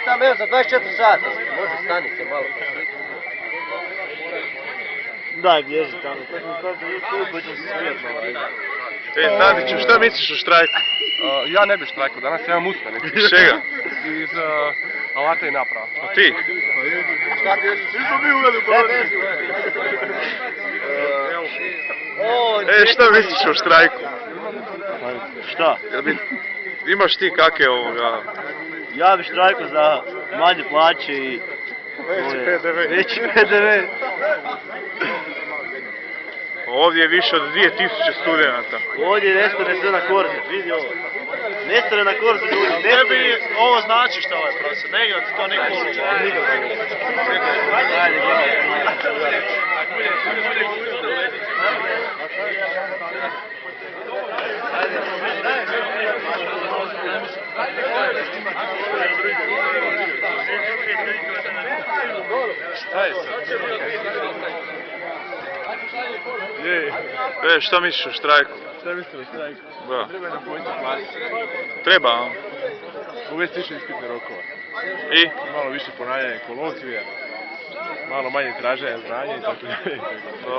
pitam, evo, za 24 sata. Može, stani se malo. Daj, bježi tamo. Tadiću, šta misliš o štrajku? Ja ne bih štrajkao, danas ja imam uspani. Iz čega? Iz alata i naprava. A ti? Šta misliš o štrajku? Šta? Imaš ti kakve ovoga? Ja bi štrajkao za manje plaće i... Veći PDV. Ovdje je više od 2000 studenata. Ovdje nestane sve na korze, vidi ovo. Nestane na korze ljudi, Tebi ovo znači šta ovaj prostor, ne igra ti to niko ulogu. Ajde, Šta je sad? Šta misliš o štrajku? Šta mislim o štrajku? Da. Treba nam poveći plaće. Treba, a? Uvesti više ispitne rokova. I? Malo više ponavljanje kolokvija. Malo manje traženja znanja i tako dalje.